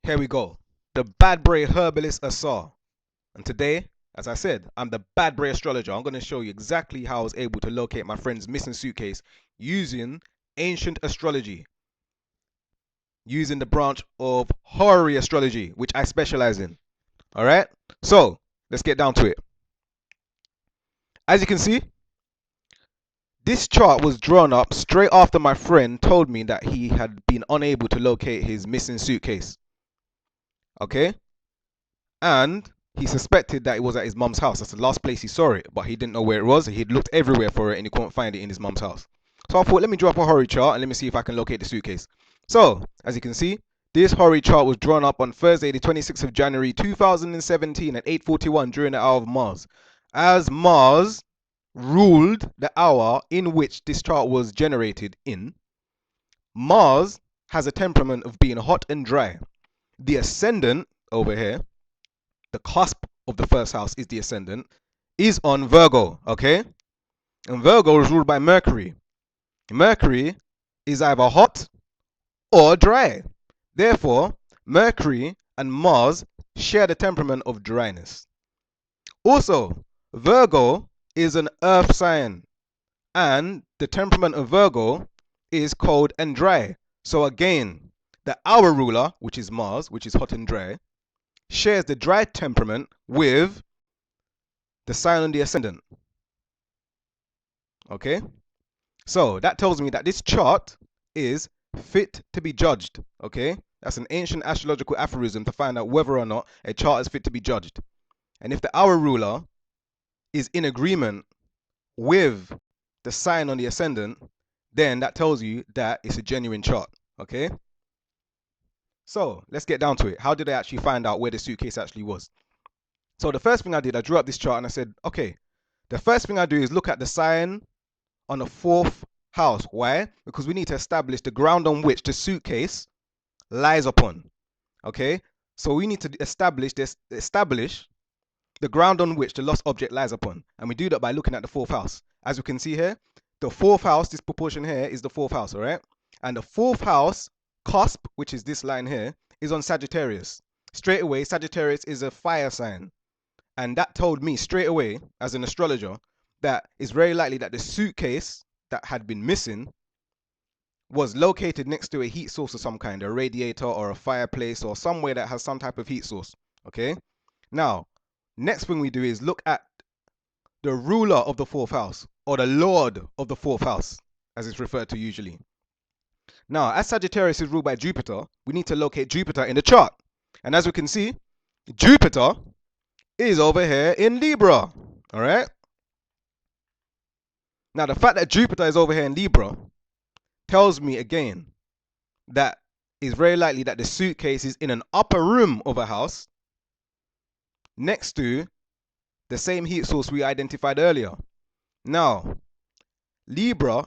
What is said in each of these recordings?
Here we go. The ThaBadbrey Herbalist Asar. And today, as I said, I'm the ThaBadbrey Astrologer. I'm going to show you exactly how I was able to locate my friend's missing suitcase using ancient astrology, using the branch of Horary Astrology, which I specialize in. All right? So, let's get down to it. As you can see, this chart was drawn up straight after my friend told me that he had been unable to locate his missing suitcase. Okay? And he suspected that it was at his mum's house. That's the last place he saw it, but he didn't know where it was. He'd looked everywhere for it and he couldn't find it in his mum's house. So I thought, let me draw up a Horary chart and let me see if I can locate the suitcase. So, as you can see, this Horary chart was drawn up on Thursday, the 26th of January 2017 at 8:41 during the hour of Mars. As Mars ruled the hour in which this chart was generated in, Mars has a temperament of being hot and dry. The ascendant over here, the cusp of the first house is the ascendant, is on Virgo, okay? And Virgo is ruled by Mercury. Mercury is either hot or dry. Therefore, Mercury and Mars share the temperament of dryness. Also, Virgo is an earth sign, and the temperament of Virgo is cold and dry. So again, the hour ruler, which is Mars, which is hot and dry, shares the dry temperament with the sign on the ascendant. Okay? So that tells me that this chart is fit to be judged. Okay? That's an ancient astrological aphorism to find out whether or not a chart is fit to be judged. And if the hour ruler is in agreement with the sign on the ascendant, then that tells you that it's a genuine chart. Okay? So let's get down to it. How did I actually find out where the suitcase actually was? So the first thing I did, I drew up this chart and I said, okay, the first thing I do is look at the sign on the fourth house. Why? Because we need to establish the ground on which the suitcase lies upon. Okay? So we need to establish the ground on which the lost object lies upon. And we do that by looking at the fourth house. As you can see here, the fourth house, this proportion here is the fourth house, all right? And the fourth house cusp, which is this line here, is on Sagittarius. Straight away, Sagittarius is a fire sign. And that told me straight away, as an astrologer, that it's very likely that the suitcase that had been missing was located next to a heat source of some kind, a radiator or a fireplace or somewhere that has some type of heat source. Okay? Now, next thing we do is look at the ruler of the fourth house, or the lord of the fourth house, as it's referred to usually. Now, as Sagittarius is ruled by Jupiter, we need to locate Jupiter in the chart. And as we can see, Jupiter is over here in Libra. All right? Now, the fact that Jupiter is over here in Libra tells me again that it's very likely that the suitcase is in an upper room of a house next to the same heat source we identified earlier. Now, Libra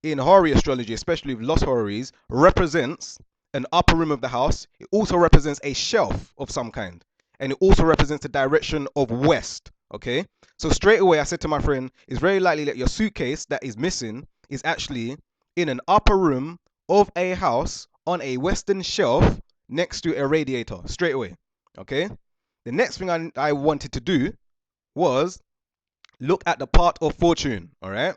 in Horary Astrology, especially with lost horaries, represents an upper room of the house. It also represents a shelf of some kind. And it also represents the direction of west. Okay? So straight away, I said to my friend, it's very likely that your suitcase that is missing is actually in an upper room of a house on a western shelf next to a radiator. Straight away. Okay? The next thing I wanted to do was look at the part of fortune. All right?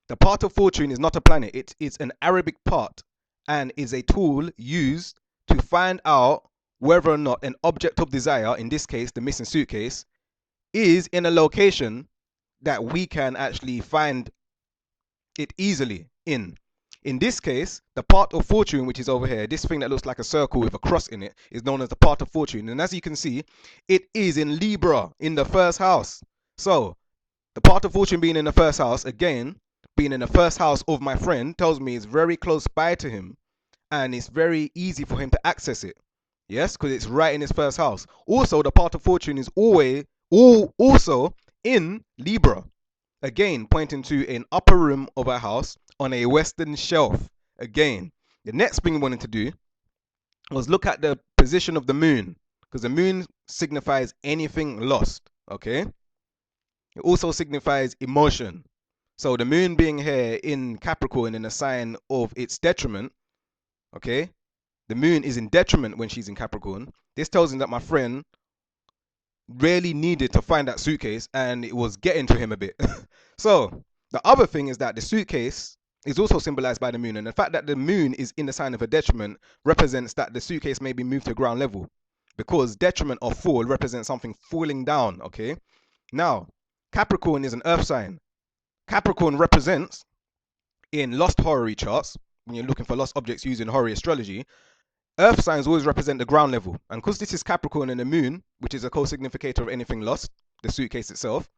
The part of fortune is not a planet. It is an Arabic part and is a tool used to find out whether or not an object of desire, in this case, the missing suitcase, is in a location that we can actually find it easily in. In this case, the part of fortune, which is over here, this thing that looks like a circle with a cross in it, is known as the part of fortune. And as you can see, it is in Libra, in the first house. So, the part of fortune being in the first house, again, being in the first house of my friend, tells me it's very close by to him. And it's very easy for him to access it. Yes, because it's right in his first house. Also, the part of fortune is also in Libra. Again, pointing to an upper room of a house on a western shelf. Again, the next thing we wanted to do was look at the position of the moon, because the moon signifies anything lost. Okay? It also signifies emotion. So the moon being here in Capricorn in a sign of its detriment, okay, the moon is in detriment when she's in Capricorn, this tells him that my friend really needed to find that suitcase and it was getting to him a bit. So the other thing is that the suitcase is also symbolized by the moon, and the fact that the moon is in the sign of a detriment represents that the suitcase may be moved to ground level, because detriment or fall represents something falling down. Okay, now Capricorn is an earth sign. Capricorn represents, in lost horary charts, when you're looking for lost objects using Horary Astrology, earth signs always represent the ground level. And because this is Capricorn and the moon, which is a co-significator of anything lost, the suitcase itself,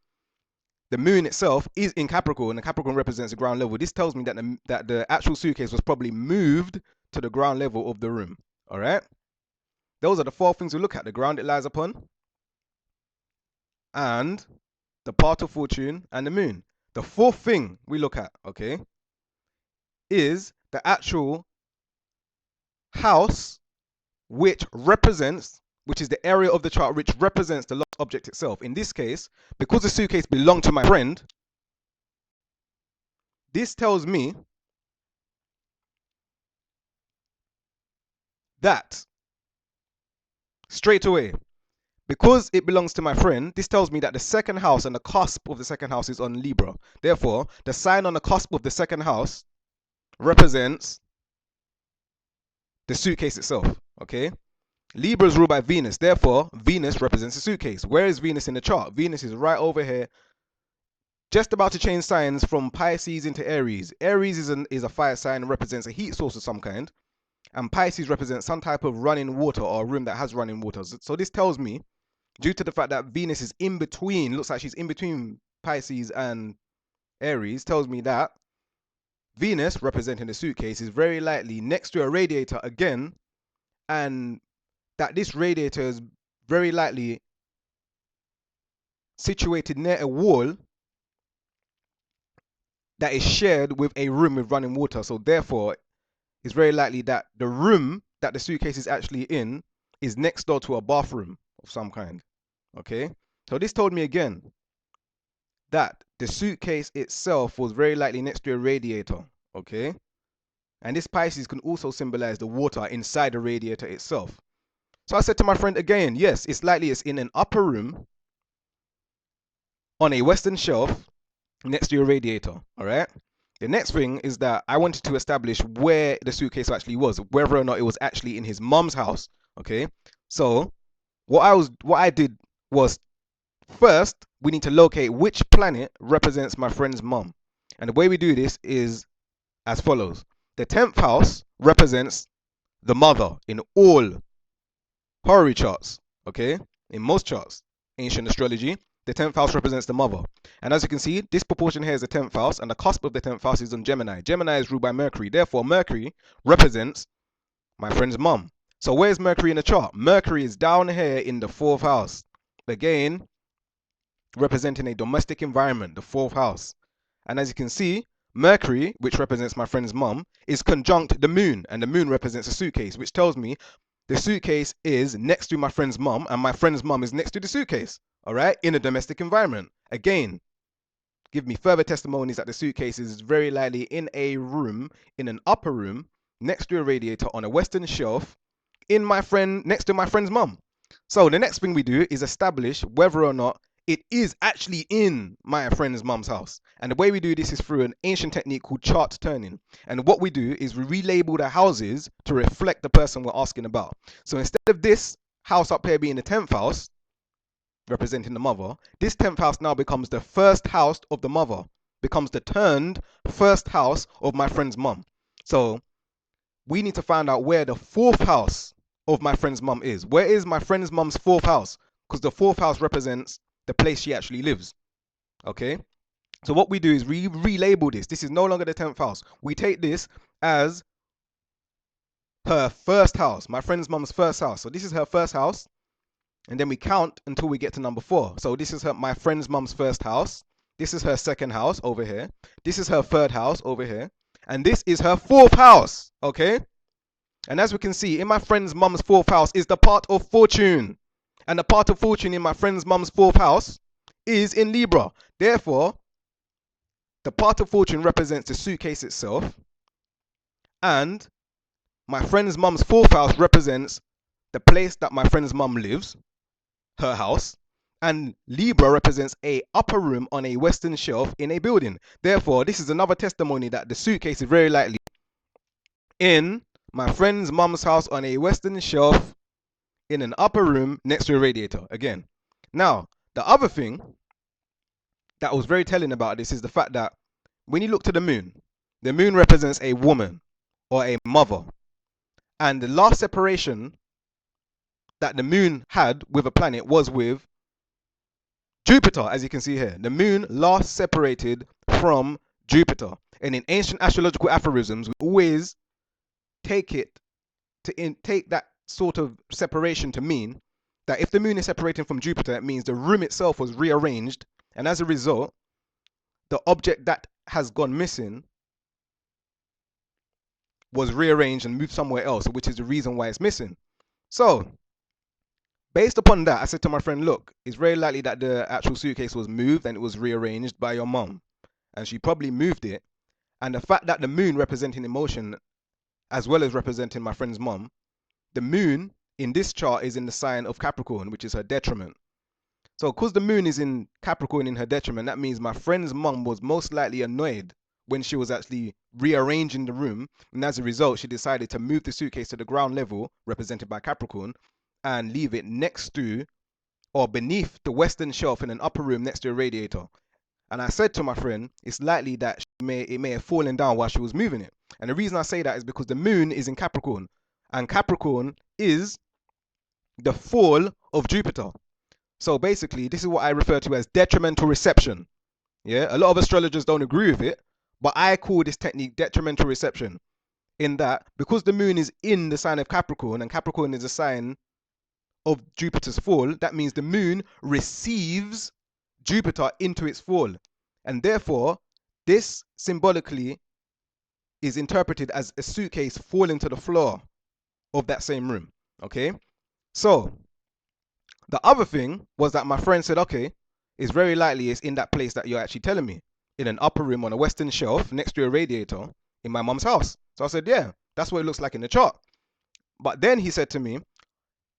the moon itself is in Capricorn, and Capricorn represents the ground level. This tells me that the actual suitcase was probably moved to the ground level of the room. All right? Those are the 4 things we look at: the ground it lies upon, and the path of fortune, and the moon. The 4th thing we look at, okay, is the actual house which is the area of the chart which represents the lost object itself. In this case, because the suitcase belonged to my friend, this tells me that straight away, because it belongs to my friend, this tells me that the second house and the cusp of the second house is on Libra. Therefore, the sign on the cusp of the second house represents the suitcase itself. Okay, Libra is ruled by Venus. Therefore, Venus represents the suitcase. Where is Venus in the chart? Venus is right over here, just about to change signs from Pisces into Aries. Aries is a fire sign and represents a heat source of some kind, and Pisces represents some type of running water or a room that has running water. So this tells me, due to the fact that Venus is in between, looks like she's in between Pisces and Aries, tells me that Venus, representing the suitcase, is very likely next to a radiator again, and that this radiator is very likely situated near a wall that is shared with a room with running water. So therefore, it's very likely that the room that the suitcase is actually in is next door to a bathroom of some kind. Okay, so this told me again that the suitcase itself was very likely next to a radiator. Okay, and this Pisces can also symbolize the water inside the radiator itself. So I said to my friend again, yes, it's likely it's in an upper room on a western shelf next to your radiator. All right, the next thing is that I wanted to establish where the suitcase actually was, whether or not it was actually in his mom's house. Okay, so what I did was, first we need to locate which planet represents my friend's mom, and the way we do this is as follows. The 10th house represents the mother in all horary charts. Okay, in most charts, ancient astrology, the 10th house represents the mother. And as you can see, this proportion here is the 10th house, and the cusp of the 10th house is on Gemini. Gemini is ruled by Mercury. Therefore, Mercury represents my friend's mom. So where's Mercury in the chart? Mercury is down here in the 4th house. Again, representing a domestic environment, the 4th house. And as you can see, Mercury, which represents my friend's mom, is conjunct the moon, and the moon represents a suitcase, which tells me the suitcase is next to my friend's mom, and my friend's mom is next to the suitcase. All right, in a domestic environment. Again, give me further testimonies that the suitcase is very likely in a room, in an upper room, next to a radiator on a western shelf, next to my friend's mom. So the next thing we do is establish whether or not it is actually in my friend's mom's house. And the way we do this is through an ancient technique called chart turning. And what we do is we relabel the houses to reflect the person we're asking about. So instead of this house up here being the 10th house, representing the mother, this 10th house now becomes the first house of the mother, becomes the turned first house of my friend's mom. So we need to find out where the 4th house of my friend's mom is. Where is my friend's mom's 4th house? Because the 4th house represents the place she actually lives. Okay, so what we do is we relabel this. This is no longer the 10th house. We take this as her first house, my friend's mom's first house. So this is her first house, and then we count until we get to number 4. So this is my friend's mom's first house. This is her second house over here. This is her third house over here, and this is her 4th house. Okay, and as we can see, in my friend's mom's 4th house is the part of fortune. And the part of fortune in my friend's mom's 4th house is in Libra. Therefore, the part of fortune represents the suitcase itself, and my friend's mum's fourth house represents the place that my friend's mum lives, her house, and Libra represents a upper room on a western shelf in a building. Therefore, this is another testimony that the suitcase is very likely in my friend's mum's house on a western shelf in an upper room next to a radiator. Again, now the other thing that was very telling about this is the fact that when you look to the moon represents a woman or a mother, and the last separation that the moon had with a planet was with Jupiter. As you can see here, the moon last separated from Jupiter, and in ancient astrological aphorisms we always take that sort of separation to mean that if the moon is separating from Jupiter, it means the room itself was rearranged, and as a result the object that has gone missing was rearranged and moved somewhere else, which is the reason why it's missing. So based upon that, I said to my friend, look, it's very likely that the actual suitcase was moved and it was rearranged by your mom, and she probably moved it. And the fact that the moon representing emotion as well as representing my friend's mom, the moon in this chart is in the sign of Capricorn, which is her detriment. So because the moon is in Capricorn in her detriment, that means my friend's mom was most likely annoyed when she was actually rearranging the room, and as a result she decided to move the suitcase to the ground level, represented by Capricorn, and leave it next to or beneath the western shelf in an upper room next to a radiator. And I said to my friend, it's likely that it may have fallen down while she was moving it. And the reason I say that is because the moon is in Capricorn, and Capricorn is the fall of Jupiter. So basically, this is what I refer to as detrimental reception. Yeah, a lot of astrologers don't agree with it, but I call this technique detrimental reception, in that because the moon is in the sign of Capricorn, and Capricorn is a sign of Jupiter's fall, that means the moon receives Jupiter into its fall, and therefore this symbolically is interpreted as a suitcase falling to the floor of that same room. Okay, so the other thing was that my friend said, okay, it's very likely it's in that place that you're actually telling me, in an upper room on a western shelf next to a radiator in my mom's house. So I said, yeah, that's what it looks like in the chart. But then he said to me,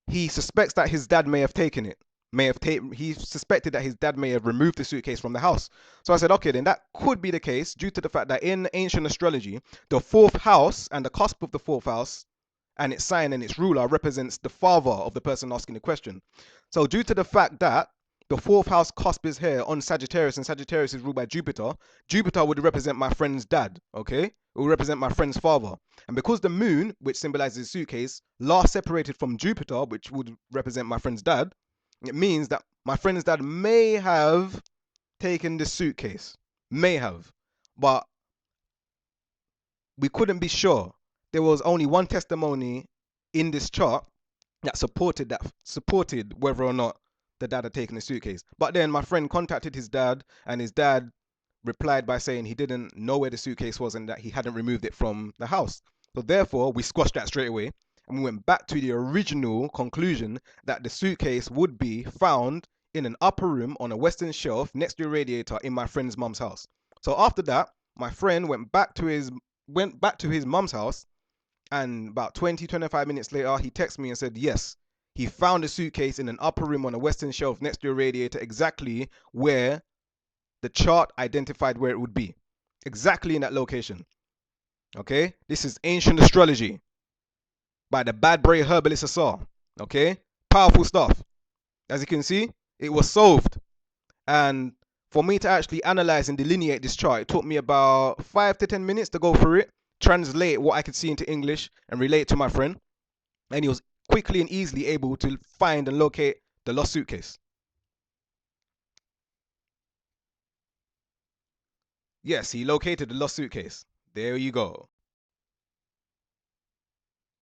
he suspects that his dad may have taken it. He suspected that his dad may have removed the suitcase from the house. So I said, okay, then that could be the case due to the fact that in ancient astrology, the fourth house and the cusp of the fourth house and its sign and its ruler represents the father of the person asking the question. So due to the fact that the fourth house cusp is here on Sagittarius, and Sagittarius is ruled by Jupiter, Jupiter would represent my friend's dad, okay? It would represent my friend's father. And because the moon, which symbolizes the suitcase, last separated from Jupiter, which would represent my friend's dad, it means that my friend's dad may have taken the suitcase. May have. But we couldn't be sure. There was only one testimony in this chart that supported whether or not the dad had taken the suitcase. But then my friend contacted his dad, and his dad replied by saying he didn't know where the suitcase was and that he hadn't removed it from the house. So therefore, we squashed that straight away, and we went back to the original conclusion that the suitcase would be found in an upper room on a western shelf next to a radiator in my friend's mum's house. So after that, my friend went back to his mum's house, and about 25 minutes later, he texted me and said, yes, he found a suitcase in an upper room on a western shelf next to a radiator, exactly where the chart identified where it would be. Exactly in that location. Okay? This is ancient astrology by ThaBadbrey Herbalist Asar. Okay? Powerful stuff. As you can see, it was solved. And for me to actually analyze and delineate this chart, it took me about 5 to 10 minutes to go through it, translate what I could see into English, and relate it to my friend. And he was quickly and easily able to find and locate the lost suitcase. Yes, he located the lost suitcase. There you go.